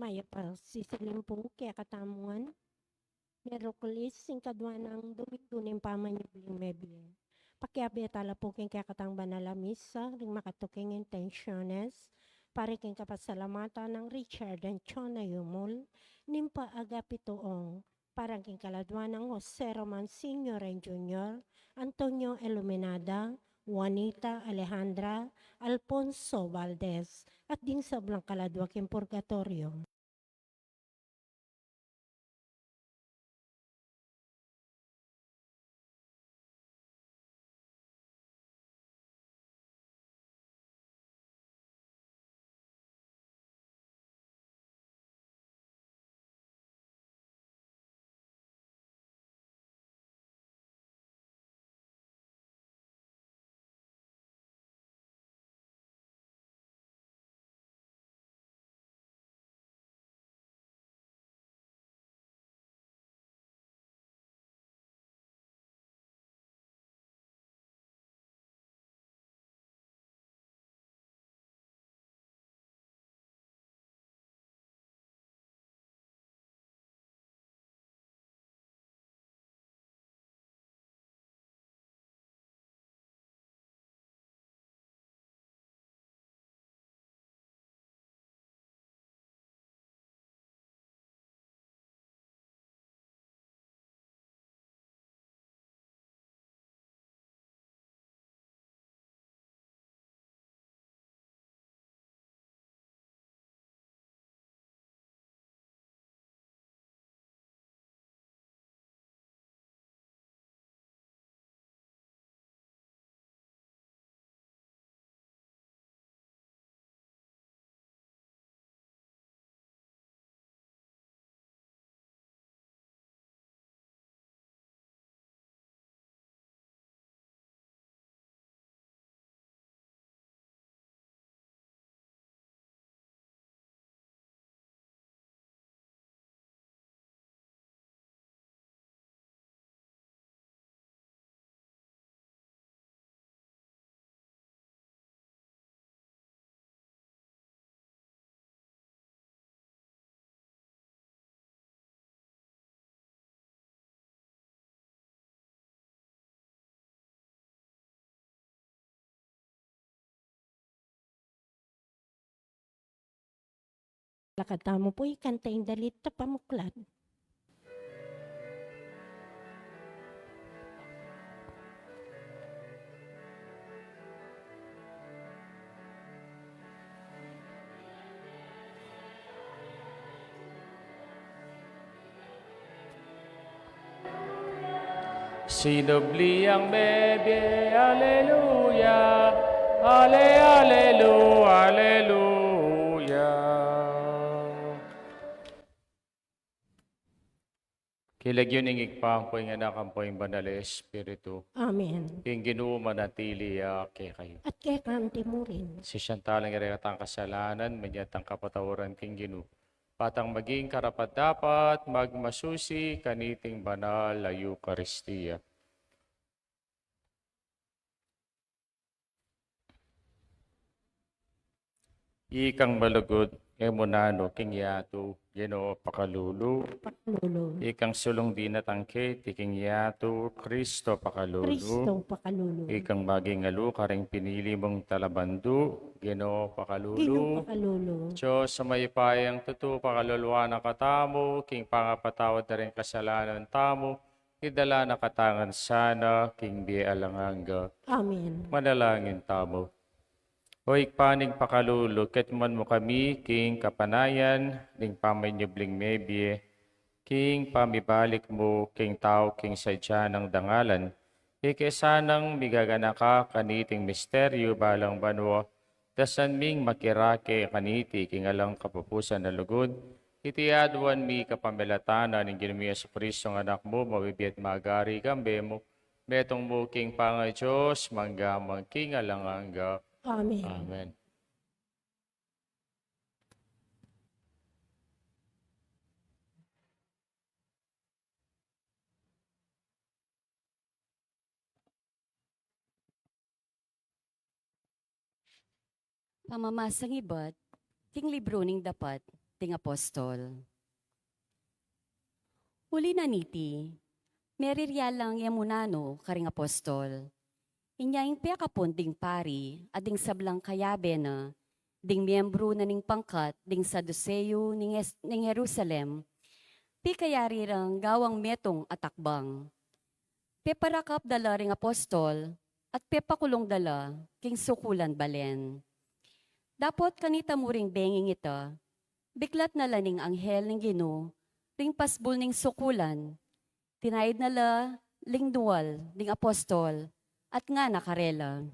Maya pa sisilimpong kaya katamuan. Miyerkules singkadwa ng Domingo ng pamanyubling mebye. Pakiabi tala po king kaya katang banalamis sa ring makatuking intentiones pare king kapasalamatan ng Richard and Chona Yumul nimpa agapitoong parang king kaladwa ng Jose Roman Sr. and Jr., Antonio Iluminada, Juanita Alejandra, Alfonso Valdez, at ding sablang kaladwa king purgatorio. Lakad mo po ikantaing dalit ta pamuklat. Sinubli ang bebe, aleluya, aleluya. Kilagyo ning igpampo yung anak ang po yung banal na Espiritu. Amen. Yung Ginoo manatili kay kayo. At kaya kanti mo rin. Si Shantalang iregatang kasalanan, manyatang kapatawaran king Ginoo. Patang maging karapat-dapat, magmasusi, kaniting banal, Eucharistia. Ikang malugod, emunano, king yato, Ginoo pakalulu. Pakalulu. Ikang sulong dinatangke, tiking yato, Kristo pakalulu. Kristo pakalulu. Ikang maging alu, karing pinili mong talabandu, Ginoo pakalulu. Ginoo pakalulu. Diyos sa may payang tuto, pakaluluwa na katamo, king pangapatawad na rin kasalanan tamo, idala na katangan sana, king di alanganga. Amen. Manalangin tamo. O ikpaning pakalulu, ketman mo kami, king kapanayan, ning pamanyubling mebye, king pamibalik mo, king tao, king sadya ng dangalan, ikesanang migagana ka kaniting misteryo balang banwa, dasan ming makirake kaniti king alang kapupusan na lugod, itiadwan mi kapamilatana ng Ginoo sa Kristo ng anak mo, mabibiyat magari gambe mo, metong mo king panga Diyos, manggamang king alanganga. Amen. Amen. Pamamasang ibat, ting libro ning dapat, ting apostol. Huli na niti, meririal lang yamunano karing apostol. Inyaing pekapon ding pari at ding sablang kayabe na ding miyembro na ning pangkat ding Saduceo ning Jerusalem, pi kayarirang gawang metong atakbang. Peparakap dala ring apostol at pepakulong dala king sukulan balen. Dapot kanita mo ring benging ita, biglat na laning anghel ning Ginoo, ring pasbul ning sukulan, tinaid na la ling duwal ding apostol, at nga nakarela.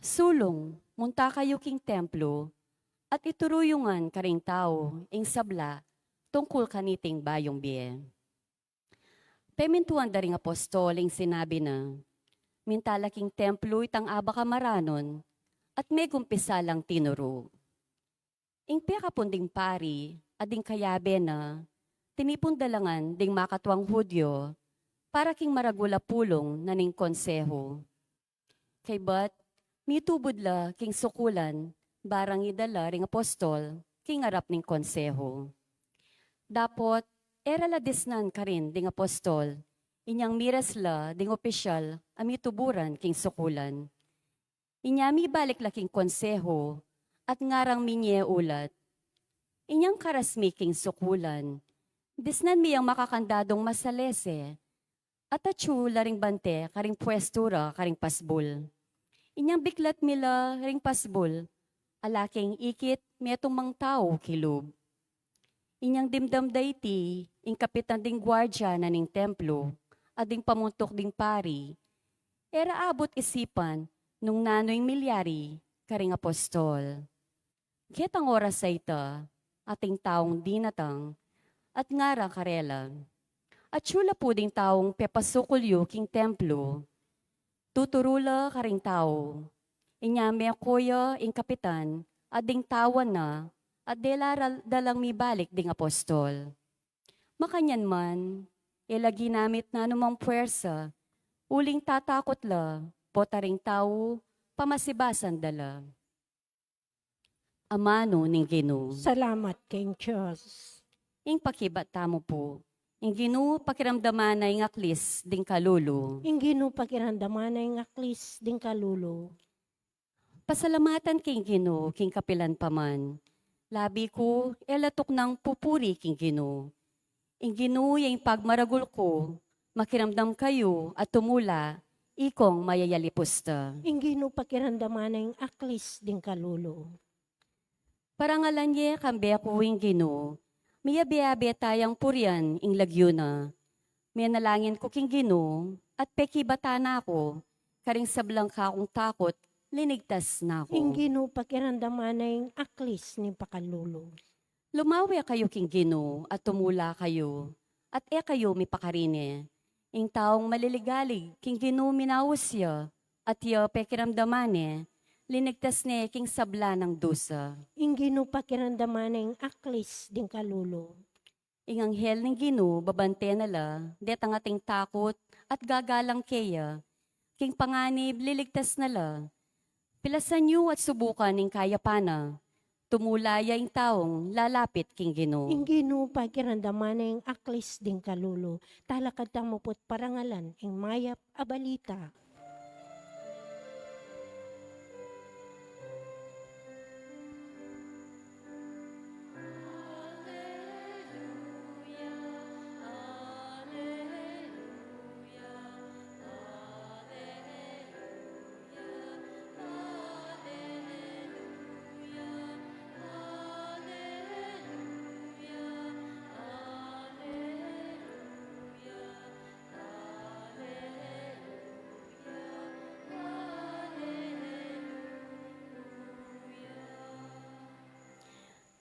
Sulong, munta kayo king templo, at ituruyungan karing tao, ing sabla, tungkol kaniting bayong biye. Pemintuan daring apostol, ing sinabi na, mintala king templo itang aba kamaranon, at may gumpisa lang tinuro. Ing pekapon ding pari, ading kayabe na, tinipon dalangan ding makatwang Hudyo, para king maragula pulong na ning konseho. Kay bat, mitubod la king sukulan, barang idala ring apostol, king arap ning konseho. Dapot, era la disnan ka rin ding apostol, inyang miras la ding opisyal, amituburan king sukulan. Inyami balik laking konseho at ngarang minye ulat. Inyang karasmi king sukulan, disnan miyang makakandadong masalese, at atsyula ring bante karing pwestura karing pasbul. Inyang biklat mila ring pasbul, alaking ikit metong mang tao kilub. Inyang dimdam dayti, ing kapitan ding gwardya na ning templo, ading pamuntok ding pari, era abot isipan, nung nano'y milyari, karing apostol. Kitang oras sa ita, ating taong dinatang, at ngara karela. At syula po ding taong pepasukulyo king templo. Tuturula karing tao. Inyame akoya ing kapitan, at ding tawan na, at delaral dalang mi balik ding apostol. Makanyan man, ilagi namit na numang puwersa, uling tatakot la, potaring tao, pamasibasan dala. Amano ning Ginoo. Salamat king Diyos. Ing pakibata mo po. Ing Ginoo pakiramdaman na ing aklis ding kalulo. Ing Ginoo pakiramdaman na ing aklis ding kalulo. Pasalamatan king Ginoo king kapilan paman. Labi ko elatok ng pupuri king Ginoo. Ing Ginoo yung pagmaragul ko, makiramdam kayo at tumula, ikong mayayalipusta. Ing Ginoo pakiramdaman na ing aklis ding kalulo. Parangalan niya kambe ako ing Ginoo, miyabi-yabi tayang purian ing lagyo na. May nalangin ko king Ginoo, at pekibata na ako, karing sablang ka akong takot, linigtas na ako. Ing Ginoo pakiramdaman na ing aklis ni pakalulo. Lumawi kayo king Ginoo, at tumula kayo, at kayo mipakarine. Ing taong maliligalig, king Ginoo minawusya, at iyo pekiramdamane, linigtas niya king sabla ng dusa. Ing Ginoo pakiramdaman na ing aklis ding kalulo. Ing anghel ng Ginoo, babante na la, det ang ating takot, at gagalang keya. King panganib, liligtas na la. Pilasan niyo at subukan ing kayapana. Tumulaya ing taong lalapit king Ginoo. Ing Ginoo pakiramdaman na ing aklis ding kalulo. Talakad tang mupot parangalan ing mayap a balita.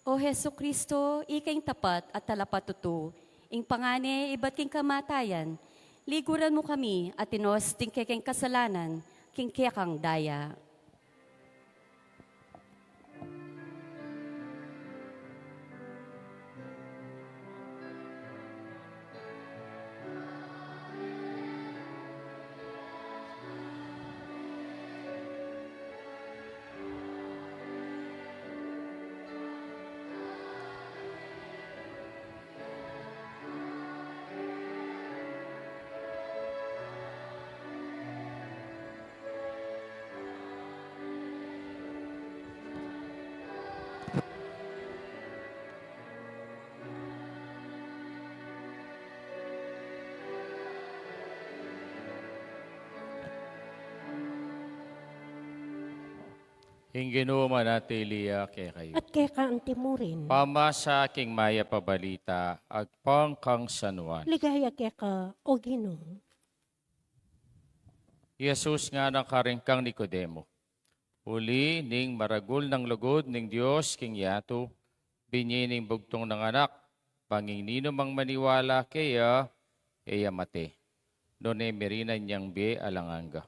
O Heso Kristo, ikaing tapat at talapatuto, ing pangane iba't king kamatayan, liguran mo kami at tinos ting kekeng kasalanan, king kekang daya. Hinginuma na tiliya kay kayo. at kay kaanti mo rin. Pama sa aking maya pabalita, agpang kang sanuan. Ligaya kay ka, o Ginoo. Jesus nga nakaringkang Nicodemo. Uli ning maragul ng lugod ning Dios king yato, binyining bugtong ng anak, panging nino mang maniwala kaya, eya mate. None merinan niyang be alanganga.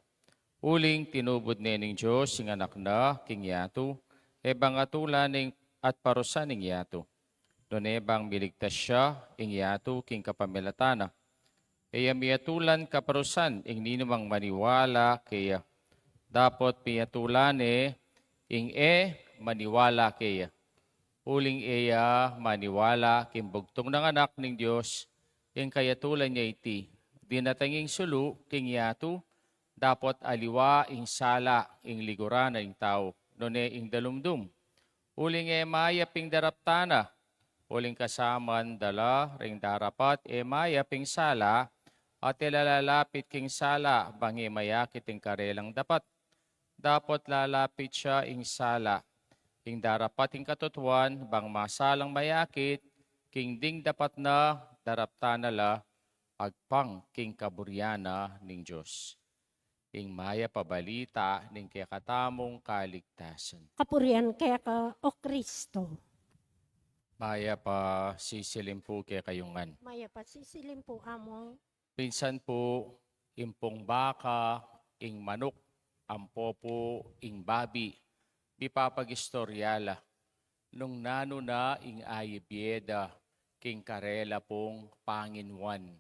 Uling tinubod ning Diyos sing anak na king yato, ebang atula ning at parusa ning yato. None bang miligtas siya ing yato king kapamilatana. Eya miyatulan kaparusan ing ninumang maniwala kaya. Dapat miyatulan ing maniwala kaya. Uling eya maniwala king bugtong ng anak ning Diyos, ing kayatulan niya iti. Dinatanging sulu king yato, dapat aliwa ing sala ing liguran ing tao, none ing dalumdum. Uling maya ping daraptana, uling kasaman dala ring darapat maya ping sala, at ilalalapit king sala bangi mayakit ing karelang dapat. Dapat lalapit siya ing sala, ing darapat ing katutuan bang masalang mayakit, king ding dapat na daraptana la, agpang king kaburyana ning Diyos. Ing maya pabalita ning kakatamong kaligtasan. Kapurian kay ka, o Kristo. Maya pa sisilimpu kay kayungan. Maya pa sisilim po among Pinsan po, impong baka, ing manok, ampopo, ing babi, di papagistoryala. Nung nano na ing ayibyeda, king karela pong panginwan.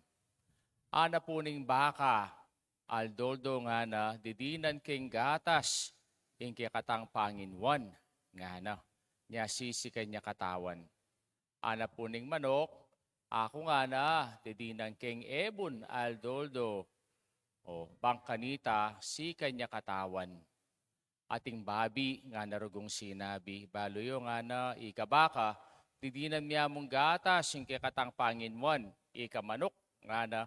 Ana po ning baka, aldoldo nga na, didinan king gatas, ing kikatang panginwan, nga na, niya sisi kanya katawan. Ana po ning manok, ako nga na, didinan king ebon, aldoldo, o bangkanita, si kanya katawan. Ating babi, nga narugong sinabi, baloyo nga na, ikabaka, didinan niya mong gatas, yung kikatang panginwan, ikamanok, nga na,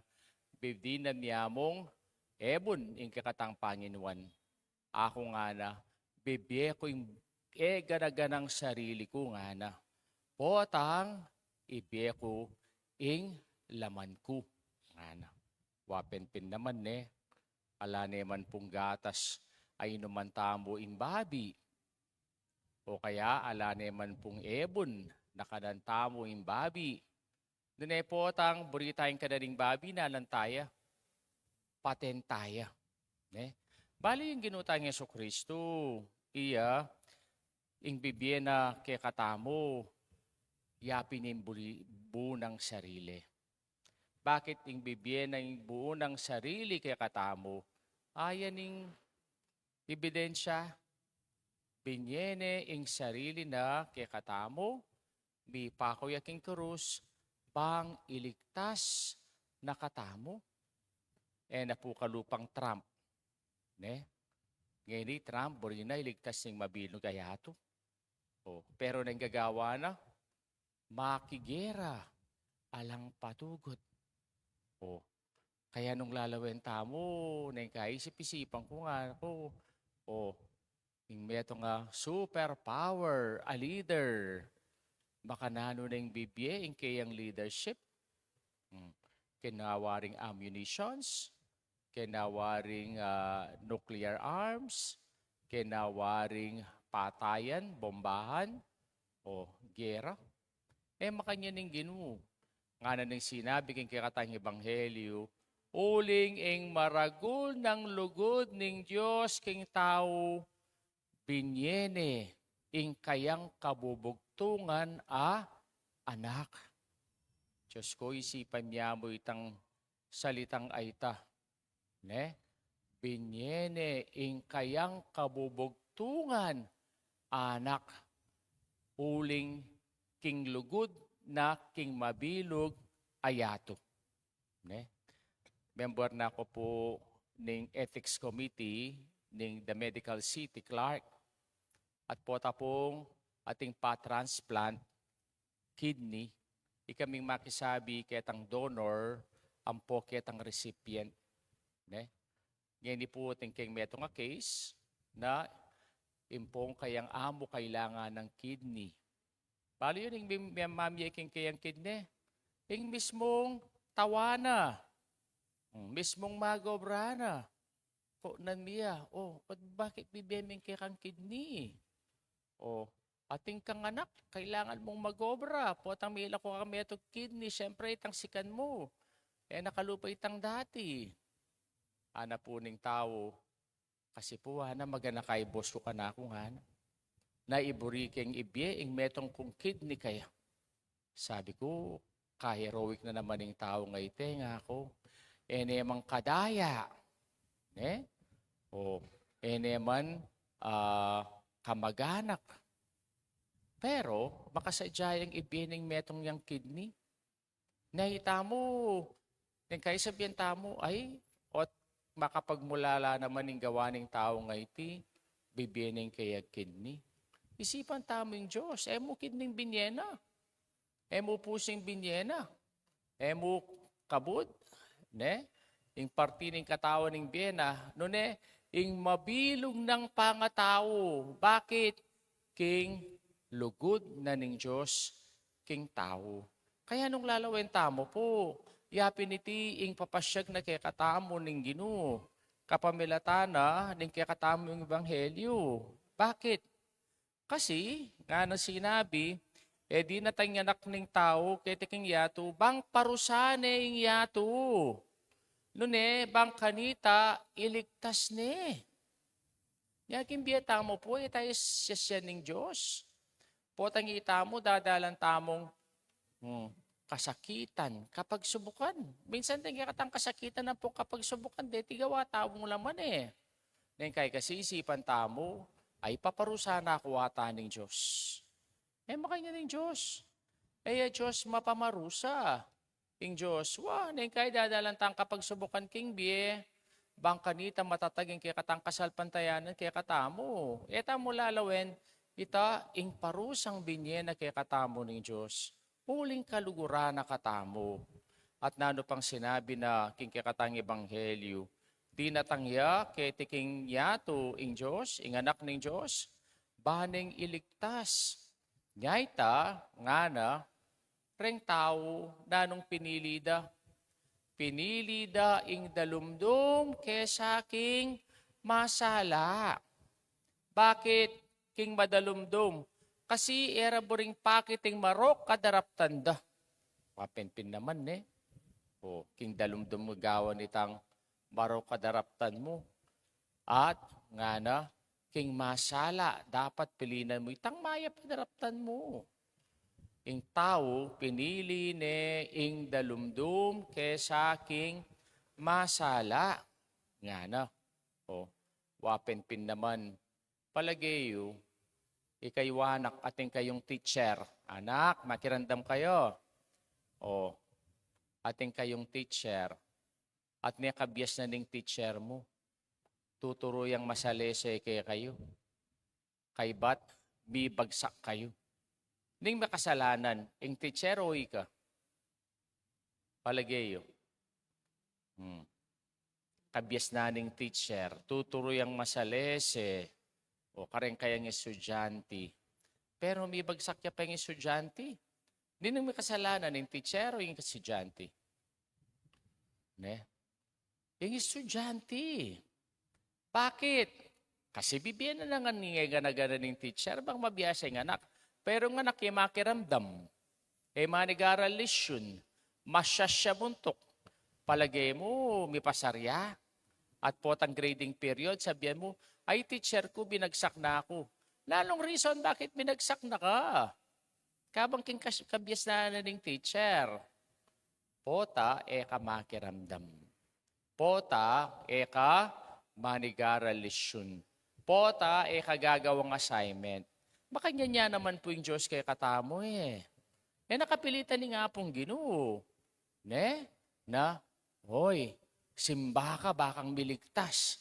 didinan niya mong ebon, yung kikatang panginwan. Ako nga na, bibye ko yung ganaganang sarili ko nga na, potang, ibye ko, ing laman ko. Nga na. Wapenpin naman ala naman pong gatas ay naman tamo ing babi. O kaya ala naman pong ebon nakanantamo ing babi. Dune potang buritayong kadaling babi nalantaya. Patentaya. Bali yung ginutang Yesu Kristo. Iya, ing bibye na kay katamo, yapin yung buo ng sarili. Bakit ing bibye na yung buo ng sarili kay katamo? Ayan ing ebidensya. Binyene ing sarili na kay katamo, mi pakoy aking krus, bang iligtas na katamo. Napukalupang Trump. Ngayon ni Trump, buri na iligtas ng mabilog ayato. Pero nang gagawa na, makigera, alang patugot. Kaya nung lalawin tamo, nang kaisip-isipan ko nga ako, yung meto nga superpower, a leader. Baka nano na yung bibye, yung kayang leadership. Kinawaring ammunitions, kinawaring nuclear arms, kinawaring patayan, bombahan, gera. Makanya ning ginu. Nga na ning sinabi king kikatang ebanghelyo, uling ing maragul ng lugod ning Diyos king tao, binyene ing kayang kabubugtungan anak. Diyos ko, isipan niya mo itang salitang aita. Binyene ing kayang kabubugtungan anak. Uling king lugod na king mabilog ayato. Member na ako po ng Ethics Committee ng The Medical City, Clark. At po tapong ating pa-transplant kidney, ikaming makisabi ketang donor, ang po ketang recipient. Ngayon po ating king meto nga case na impong kayang amo kailangan ng kidney. Balo yun, yung mami king kayang kidney. Yung mismong tawana, mismong magobra na. Po nan miya, bakit bibemeng kay kang kidney? Ating kang anak, kailangan mong magobra. Po atang mila ko kami itong kidney, syempre itang sikan mo. Nakalupa itang dati. Ana po ning tao, kasi po magana kay boss ko ka na akong na iburiking ibye, ing metong kong kidney kaya. Sabi ko, ka-heroic na naman yung tao ngayon nga ako. Nemang kadaya. Neman kamaganak. Pero, makasadyayang ibining metong yung kidney. Nahita mo, yung kaya sabihin tamo, makapagmulala naman yung gawa ng tao ngayon, bibining kaya kidney. Isipan tamo yung Diyos. Mo kidney binyena. Mo pusing binyena. Mo kabud. Yung parti ng katawan ng biyena. Yung mabilog ng pangatao. Bakit? King lugod na ng Diyos, king tao. Kaya nung lalawin tamo po, yapin iti ing papasyag na kay katamo ng Ginoo. Kapamilatana ng kay katamo yung ebanghelyo. Bakit? Kasi, nga na sinabi, di natanyanak ng tao, kaya tiking yato, bang parusane yung yato. Bang kanita, iligtas ne. Yakin biyata mo po, tayo siya ng Diyos. Po tangita mo, dadalan tamong kasakitan kapag subukan. Minsan tingin katang kasakitan na po kapag subukan, tigawa tawong laman Kaya kasi isipan tamo, ay paparusa na ako ata ng Diyos. Makanya ng Diyos. Diyos mapamarusa. Ing Diyos, kaya dadalan tang kapag subukan king biye, bang kanita matataging kaya katang kasalpantayanan kaya katamo. Tamo lalawin, ita ing parusang binye na kaya katamo ng Diyos. Uling kalugura na katamo. At nano pang sinabi na king kaya katang ebanghelyo, di natangya kay tiking yato ing Diyos, ing anak ng Diyos, baning iligtas. Ngaita, nga na, reng tao na nung pinilida ing dalumdum kesa king masala. Bakit king madalumdum? Kasi era boring pakiting marok kadaraptan da. Papenpin naman king dalumdum magawan itang marok kadaraptan mo. At nga na, king masala, dapat pilinan mo itang mayap kadaraptan mo. Ing tao, pinili ne ing dalumdum kesa king masala. Nga na. Wapenpin naman. Palagayo, ikaywanak ating kayong teacher. Anak, makirandam kayo. Ating kayong teacher. At nakabias na ning teacher mo. Tuturo yang masalese kaya kayo. Kay ba't bibagsak kayo. Ning makasalanan, ing teacher o ika? Palagayo. Kabias na ning teacher, tuturo yang masalese, kareng kayang estudyante. Pero may bagsak ya pa yung estudyante. Hindi nang may kasalanan ing teacher o yung estudyante. Yung estudyante. Bakit? Kasi bibigyan na nga nga ng teacher, bang mabiyasa yung anak. Pero nga nakimakiramdam, manigaral lisyon, masyasya buntok. Palagay mo, may pasarya. At potang grading period, sabihan mo, ay teacher ko, binagsak na ako. Lalong reason, bakit binagsak na ka? Kabang king kabias na ng teacher. Pota, ka makiramdam. Pota, ka manigaral lisyon. Pota, kagagawang assignment. Makanya niya naman po yung Diyos kay katamo nakapilitan ni nga pong Ginoo. Simba ka bakang miligtas.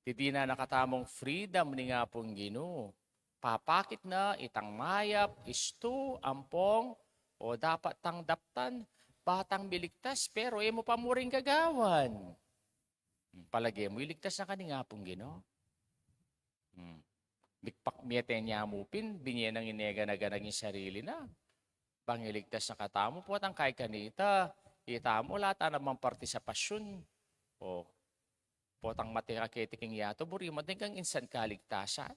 Hindi na nakatamong freedom ni nga pong Ginoo. Papakit na itang mayap, isto, ampong, dapat tang daptan, batang miligtas, pero mo pa muring gagawan. Palagi mo, iligtas na kaninga pong Ginoo. Bikpak miyete niya mo pin, binye ng inega na ganaging sarili na. Pangiligtas na katamo po at ang kay kanita, itamo lata namang partisipasyon. O, potang matira ketiking yato, buri mating kang insan kaligtasan.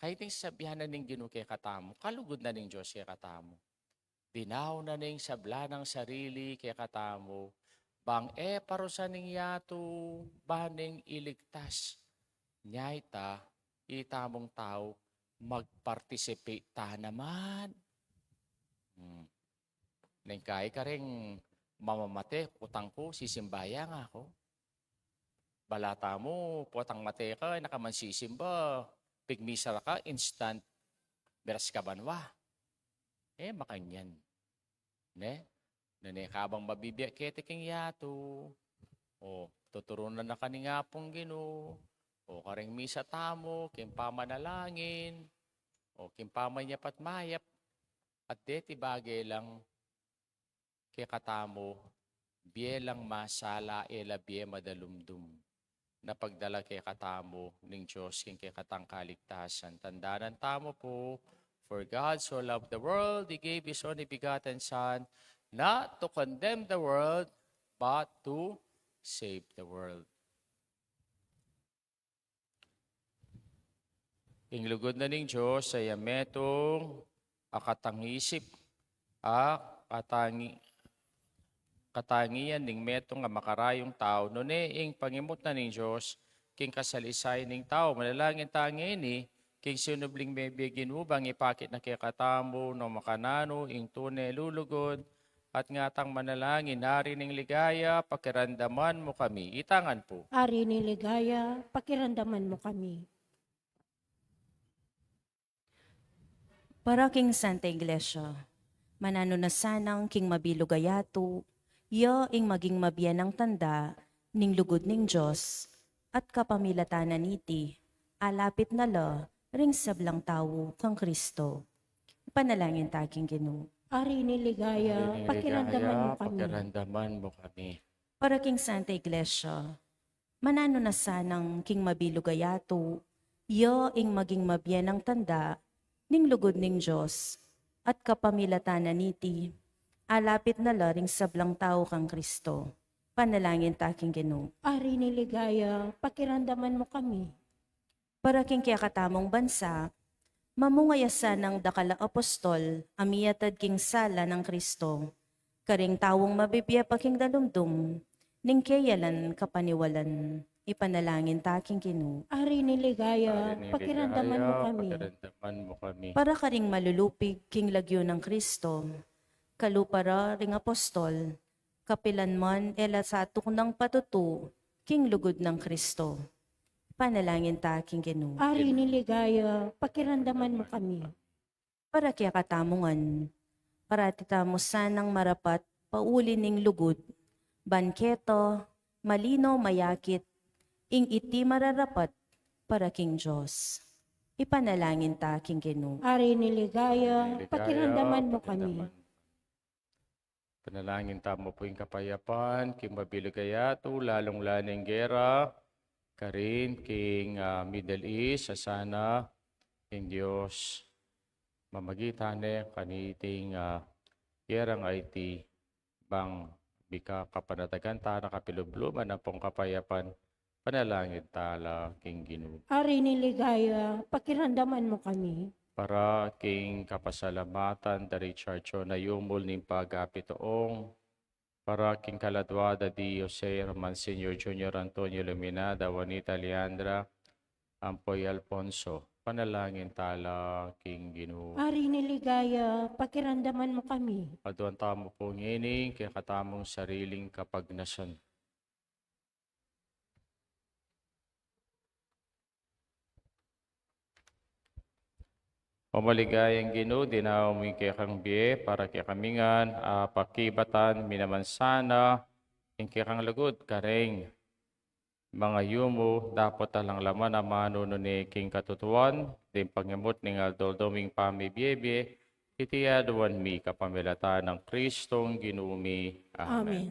Kahit yung sabihan na ning Ginoo kay katamo, kalugod na ning Diyos kay katamo. Binaw na ning sabla ng sarili kay katamo, bang parusa ning yato, baning iligtas. Nyaita, itamong tao, mag-participate ta naman. Neng kay ka rin mamamate, utang ko, sisimbaya nga ako. Balata mo, potang mate ka, nakamansisimba, pigmisara ka, instant, beras ka banwa. Makanyan. Ne? Kabang mabibiyak ketiking yato. O, tuturunan na kaninga pong Ginoo. O, karing misa tamo, kimpamanalangin. O, kimpamanyapat mayap. At deti bagay lang kay katamo, biye lang masala biye madalumdum. Na pagdala kay katamo ng Diyos king kay katang kaligtasan. Tandaan tamo po, for God so loved the world, He gave His only begotten Son, not to condemn the world, but to save the world. Inglugod na ning Diyos sa yametong akatangisip, katangian ning metong nga makarayong tao, no ing pangimot na ning Diyos, king kasalisay ning tao, manalangin tangi ni, king sinubling bebe ginubang ipakit na kay katamo, no makanano, ing tunay lulugod, at ngatang manalangin, hari ning ligaya, pakirandaman mo kami. Itangan po. Ari ni ligaya, pakirandaman mo kami. Para king Santa Iglesia, manano na sanang king mabilugayato, yo ing maging mabiyan ng tanda, ning lugod ning Diyos, at kapamilatanan niti, alapit na la, ring sablang tawo kang Kristo. Panalangin taking Ginoo. Ari ni ligaya, pakirandaman mo kami. Pakirandaman mo kami. Para king Santa Iglesia, manano na sanang king mabilugayato, yo ing maging mabiyan ng tanda, ning lugod ning Diyos, at kapamilatanan niti, alapit na la ring sablang tao kang Kristo. Panalangin taking Ginoo. Ari ni ligaya, pakirandaman mo kami. Para king kaya katamong bansa, mamungayasa ng dakala apostol, amiyatad king sala ng Kristo, karing tawong mabibiya pa king dalumdum, ning kayalan kapaniwalan, ipanalangin taking Ginoo. Ari ni ligaya, Hari ni pakirandaman mo ligaya, kami. pakiramdaman mo kami. Para karing malulupig king lagyo ng Kristo, kalupara ring apostol, kapilan man elasatok ng patutu, king lugod ng Kristo. Panalangin taking Ginoo. Ari ni ligaya, pakirandaman mo kami. Para kaya katamungan, para titamo sanang marapat, pauli ning lugod, banketo, malino mayakit, ing iti mararapat, para king Diyos. Ipanalangin taking Ginoo. Ari ni ligaya, Ligaya, pakirandaman mo kami. pakiramdaman. Panalangin tamo po yung kapayapan, king mabilugayato, lalong laning gera, karin king Middle East, sana king Diyos mamagitan kaniting gerang IT bang bika kapanatagan ta nakapilubluman na pong kapayapan, panalangin tala king Ginoo. Ari ni ligaya, pakirandaman mo kami. Para king kapasalamatan dari Charcho na yumol ning pagapitoong, para king kaladwada di Jose Roman Sr. Jr. Antonio Luminada, Juanita Leandra, Ampoy Alfonso, panalangin tala king Ginoo. Ari ni ligaya, pakirandaman mo kami. Aduan tamo po ngining kaya katamong sariling kapagnasan. O maligayang Ginoo, dinawami kay kang biye, para kay kamingan, pakibatan, minamansana, ing kay kang lagod, kareng, mga yumo, dapat talang laman na manuno ni king katutuan, din pangamot ni aldoldoming pamibiyebye, itiyaduan mi kapamilata ng Kristong Ginoo mi. Amen. Amen.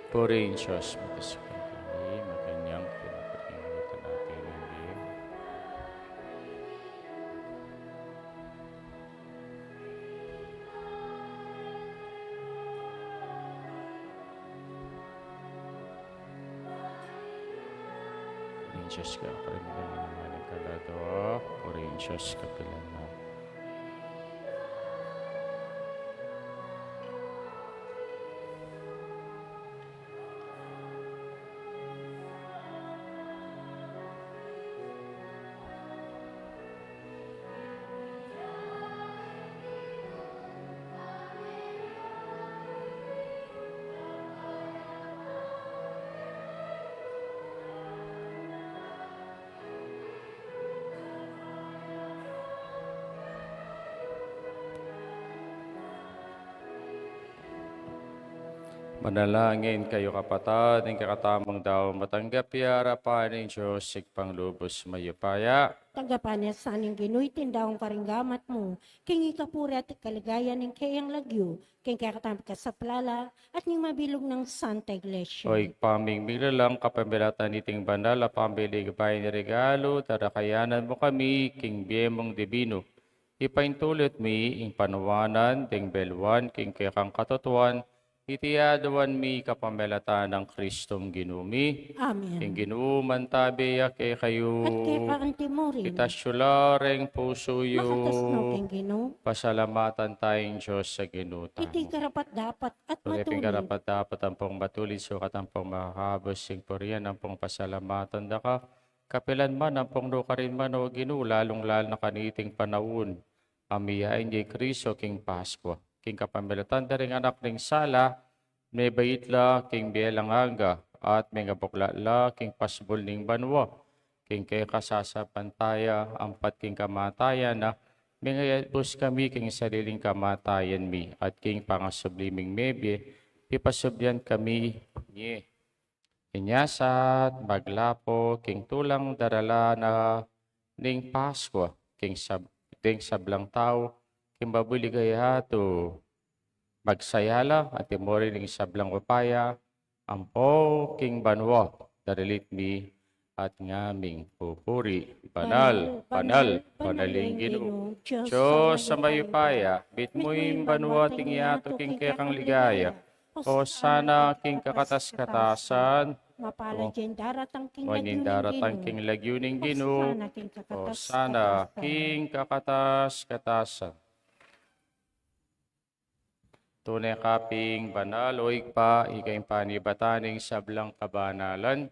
Purihin Diyos, matasipin kami, maganyang pinapagingatan natin ng biyeng. Purihin Diyos ka, karamihan naman ang kaladawa. Purihin Diyos, kapilan na. Manalangin kayo kapatid, ang kakatamang daw matanggap harapan ng Diyos, sigpang lubos mayupaya. Tanggapan niya sa aning ginuy tindahong karinggamat mo, king ikapuri at ikaligayan ng kayang lagyo, king kakatang kasaplala, at ning mabilog ng Santa Iglesia. O paming lang kapamilatan niting banal, pambilig bayan ni regalo, tarakayanan mo kami, king biyemong divino. Ipaintulot mi, ing panuwanan, ding belwan, king kekang katotuan, itiadawan mi kapamilatan ng Kristong ginumi. Amen. Ing ginuman tabi kay kayo. At kaya kaanti mo rin, Itasyulareng puso makatasno yu. king gino, Pasalamatan tayong Diyos sa ginuta iti mo. karapat dapat at Tulipin matuloy. karapat dapat ang pong matulid sukat ang pong makakabos sing puriyan ang pong pasalamatan da ka. Kapilan man ang pong lukarin man o ginu lalong lal na kaniting panahon. Amiyain di Kristo king Pasko. King kapamilatan da ring anak ring sala. May bayitla king bielang aga. At may ngabukla la king pasbol ning banwa. King kay kasasapantaya ampat king kamatayan na. Mingayabos kami king sariling kamatayan mi at king pangasubliming mebye, ipasubyan kami ni inyasat, maglapo, king tulang darala na ning Pasko, king sablang tao, king babuligayato, magsayala at imori ning sablang upaya, ampo king banwa, darilit mi at ngaming pupuri, banal, panaling Ginoo. Diyos sa mayupaya, bit mo'y banwa ting yato king kekang ligaya. O sana king kakatas-katasan, Mapala dyan daratang king manindaratang king lagyuning Ginoo. O sana king kakatas-katasan. Tunay kaping banal o igpa, ikay panibataning sablang kabanalan.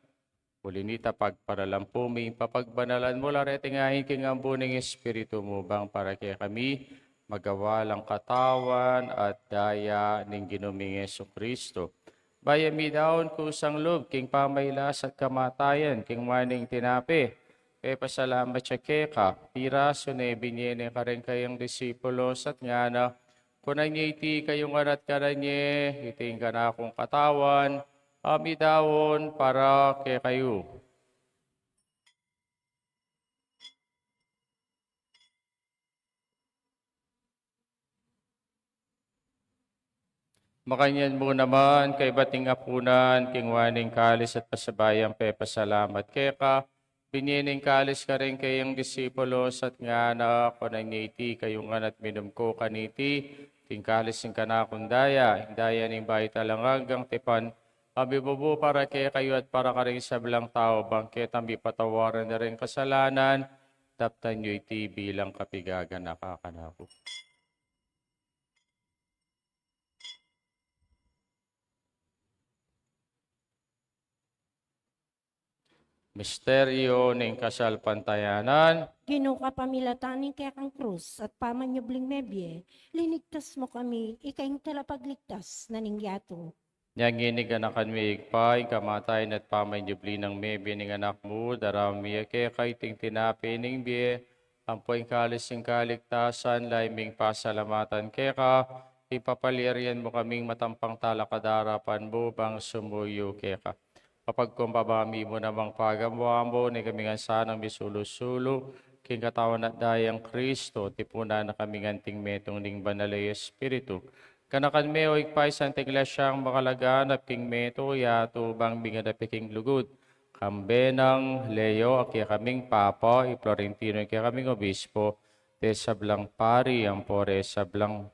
Ulinita pagparalampumi, papagbanalan mo lareting ahin king ambuning Espiritu mo bang para kaya kami magawalang katawan at daya ning ginuming Kristo. Bayami daon kusang loob, king pamaylas at kamatayan, king maning tinapi. Kaya pasalamat siya keka, piraso na ibinyene ka rin kayong disipulos at nga na, kunan niya iti kayong arat ka rin niya, iting ka na akong katawan, amidawon para kay kayo. Makanyan mo naman kay bating apunan, king waning kalis at pasabayang pasalamat kay ka. Binining kalis ka rin kayong disipulos at nga na kunan niya iti kayong anat minum ko kaniti, ting kalis ng kanakundaya, hindaya ning bayi talangagang tipan, abibubu para kay kayo at para ka rin sa bilang tao, bangkit ang patawaran na rin kasalanan, taptan nyo iti bilang kapigagan nakakanako. Misteryo ng kasalpantayanan. Ginoo ka pamilatanin kaya kang krus at pamanyubling mebye, linigtas mo kami, ikayong talapagligtas na ningyato. Nyanginig anakan mi igpay, kamatayin at pamanyubli ng mebye ng anak mo, darami kaya kaiting tinapi ng biye, ampoy kalis ng kaligtasan, laiming pasalamatan kaya ka, ipapalirian mo kaming matampang talakadarapan mo, bang sumuyo kaya ka. Kapagkumbabami mo namang pagamuha mo, ni kaming sanang bisulo-sulo, king katawan at dayang Kristo, tipuna na kaming anting metong ning banalay Espiritu, Kanakan me o ikpay Santa Iglesia ang makalaganap king meto yato bang bingadapi king lugod. Kambenang Leo akia kaming Papa, i Florentino akia kaming Obispo, te sablang pari ang pore sablang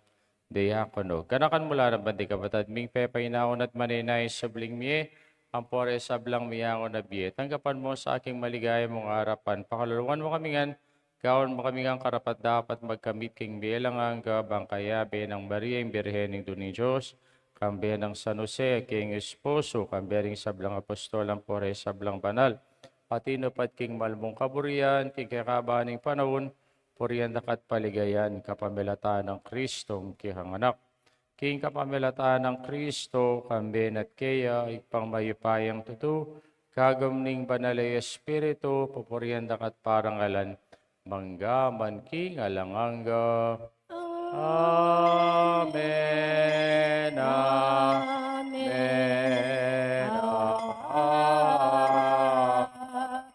diakono. Kanakan mula ng bandi kapatad ming pepay naon at maninay sabling miye, ang pore sablang miyango na biye. Tanggapan mo sa aking maligaya mong harapan. Pakaluluan mo kami ngan, gawon mo kami ngang karapat dapat magkamit king bilang ang gabang kayabe ng Maria yung Birhening Duni Diyos, kambe ng San Jose, king esposo, kambe ring sablang apostol ang pore sablang banal. Pati pat king malmong kaburian, king kakabaning panahon, puriyan dakat paligayan, kapamilatan ng Kristong kihang anak. King kapamilatan ng Kristo, kamben at kaya, ipang mayupayang tutu, kagamning banalay espiritu, pupuriyan dakat parangalan, manggaman king alanganga. Amen. Amen.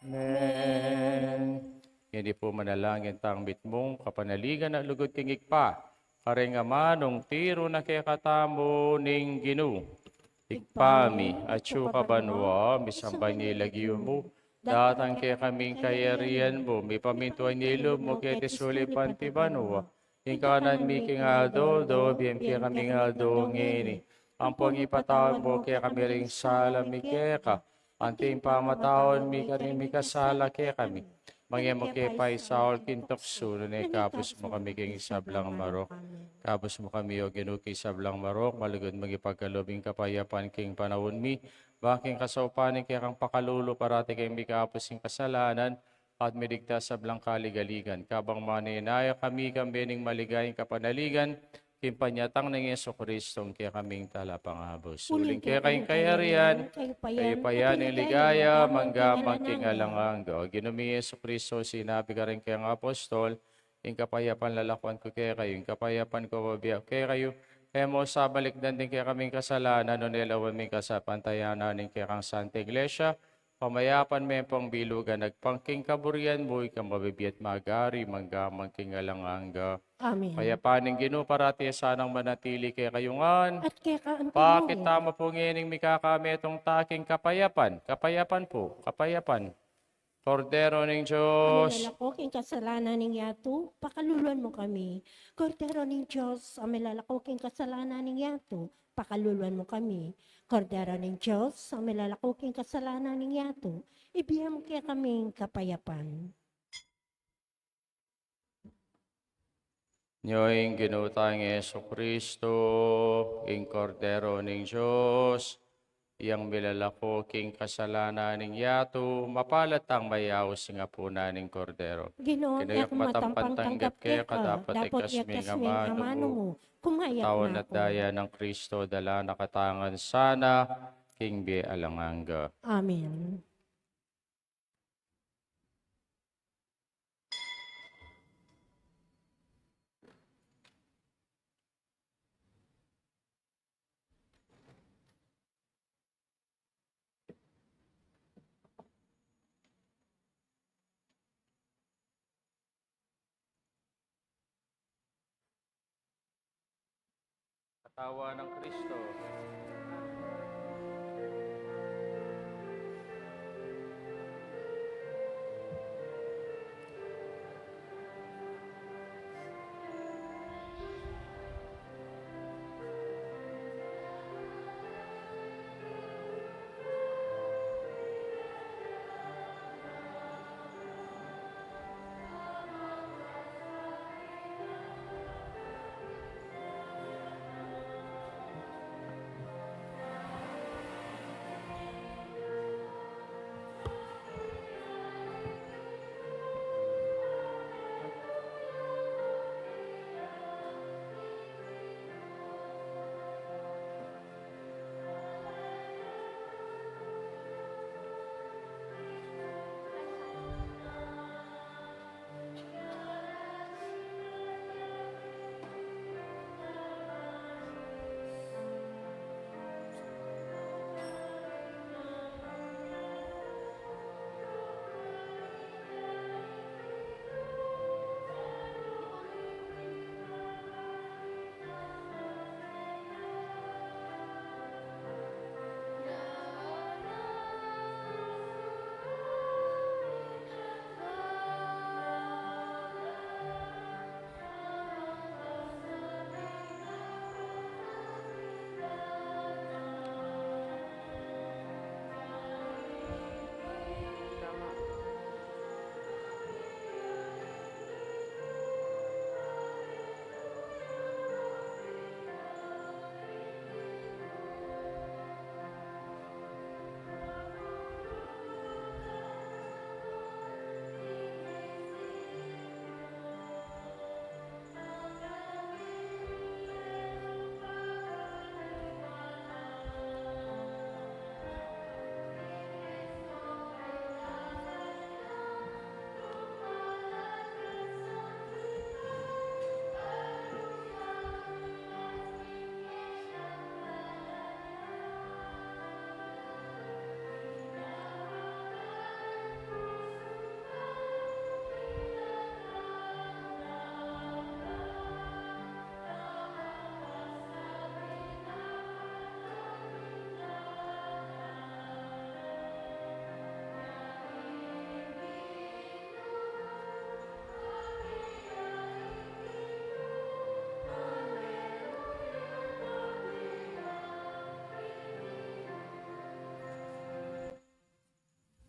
Amen. Hindi po manalangin tangbit mong kapanaligan at lugod tingig pa. Kareng amanong tiro na kay katamo ning Ginu. Ikpami at syuka banwa, misambay nilagyo mo. Datang kay kaming kayarian mo, may pamintuan nilo mo kay tisuli panti banwa. Ingkanan mi king ado, do biyem kay kaming ado ngini. Ang pangipatawad mo kay kami ring sala mi keka. Anting pamataon mi kani mi kasala kay kami. Mangyamo kay pay Saul kintokso, nunay kapos mo kami king isablang marok. Kapos mo kami o ginuki sablang marok, malugod magipagkalubing kapayapan king panahon mi. Baking kasaupanin kay kang pakalulo parati kay mi kapos king kasalanan at midigtas sablang kaligaligan. Kabang maninaya kami kambening maligayang kapanaligan, kimpanyatang ng Yeso Kristong kaya kaming talapangabos. Suling kaya kayong kayarian, kayo pa yan ang ligaya, manggamang kingalangang go. Ginumi Yeso Kristo, sinabi ka rin kayang apostol, yung kapayapan lalakuan ko kaya kayo, yung kapayapan ko babiyak kaya kayo, kaya mo sa balikdan din kaya kaming kasalanan, no nilawan ming kasapantayan nanin kaya kang Santa Iglesia, pamayapan may pang bilugan, nagpangking kaburian mo, ikang mabibiyat magari, manggamang kingalangang go. Amen. Kaya paning Ginoo parati sanang manatili kay kayungan. At kaya kaantin Bakit mo. tama po ngining mikakametong taking kapayapan? Kapayapan po, kapayapan. Kordero ng Diyos. Amilalako king kasalanan ng yato, pakaluluan mo kami. Kordero ng Diyos, amilalako king kasalanan ng yato, pakaluluan mo kami. Kordero ng Diyos, amilalako king kasalanan ng yato, ibigay mo kaya kaming kapayapan. Nyoing ginutang Yeso Kristo, ing Kordero ng Diyos, iyang milalako king kasalanan ng yato, mapalatang mayaw singa po naning Kordero. Ginoo, Kinayak yak matampang tanggap kaya ka, dapat ikas ikasming ming amano mo, kumayat tawan na at ako. daya ng Kristo, dala nakatangan sana, king be alanganga. Amen. Katawan ng Kristo.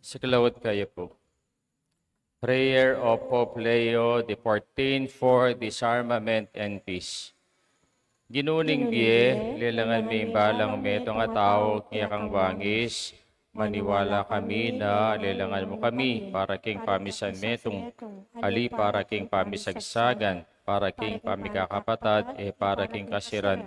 Sa kalawat kayo po. Prayer of Pope Leo XIV for disarmament and peace. Ginuning biye, lilangan may balang metong ataw, ngayakang wangis, maniwala kami na lilangan mo kami, para king pamisan metong, ali para king pamisagsagan, para king pamikakapatad, para king kasiran,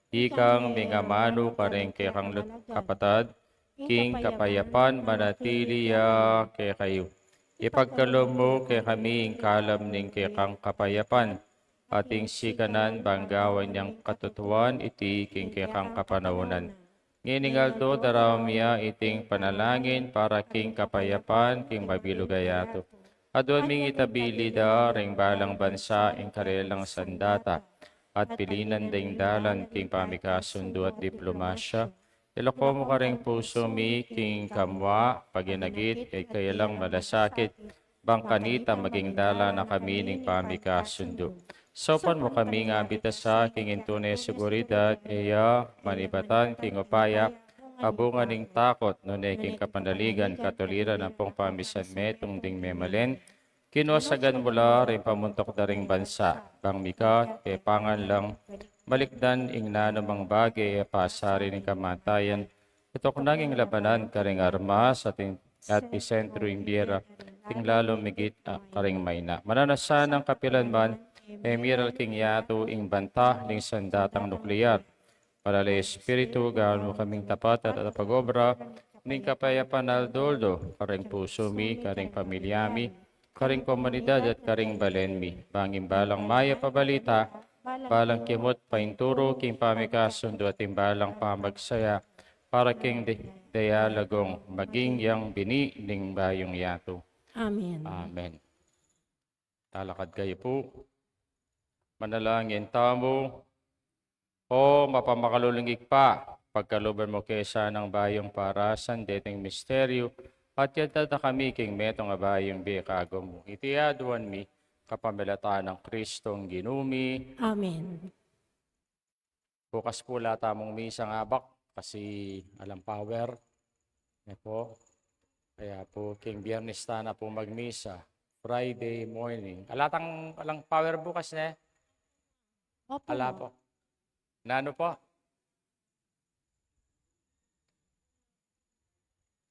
ikang mingamano ka rin kay kang kapatad, king kapayapan manatiliya kay kayo. Ipagkalom mo kay kami ing kalam ning kay kang kapayapan, ating sikanan banggawan niyang katutuan iti king kay kang kapanawonan. Nginingaldo daramya iting panalangin para king kapayapan king mabilugayato. Adon ming itabili da ring balang bansa ing karelang sandata at pilinan ding dalan king pamikasundo at diplomasya. Ilako mo ka ring puso mi king kamwa paginagit kay kayalang malasakit bangkanita maging dala na kami ning pamikasundo. Sopan mo kami nga bitasa king intune seguridad iya manibatan king upaya abungan ning takot no king kapanaligan katuliran ng pong pamisan metong ding memalen kinusagan mula rin pamuntok da ring bansa bang mika kay pangan lang balikdan ing nanamang bagay pasari ning kamatayan itok nanging labanan karing armas at isentro ing biyera ting lalo migit karing mayna mananasan ng kapilan man emiral king yato ing banta ning sandatang nuklear palala espiritu gaano kaming tapat at pag-obra ning kapayapan aldoldo karing puso mi karing pamilyami karing komunidad at karing balenmi banging balang maya pabalita balang kimot painturo king pamikasundo at imbalang pamagsaya para king dialogong maging yang bini ning bayong yato. Amen. Amen. Talakad kayo po. Manalangin tamo. O mapamakalulungig pa, pagkaluban mo kesa ng bayong parasan, deting misteryo, at yadata kami king metong abayong biyakago mo. Itiyaduan mi, kapamilata ng Kristong ginumi. Amen. Bukas po lata mong misa nga bak, kasi alam power. Po. Kaya po, king biyernes na po magmisa, Friday morning. Alang power bukas na Opo. Ala po. Nano po?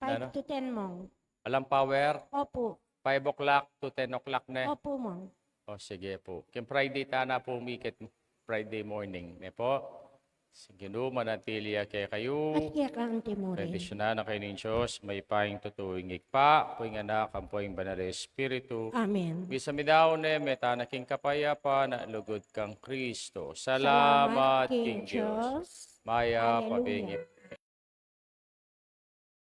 5 to 10 mong. Alam power? Opo. 5 o'clock to 10 o'clock na. Opo mong. O sige po. King Friday na po umikit Friday morning. Ne po. Sige no, manatiliya kay kayo. At kaya ka ang timuri. Tradisyonan na kayo ng Diyos, may paing tutuwing ikpa, puwing anak, ang puwing banal na Espiritu. Amen. Bisa mi daw ne, meta na king kapayapa, na lugod kang Kristo. Salamat, King Diyos. Maya, Hallelujah. pabingip.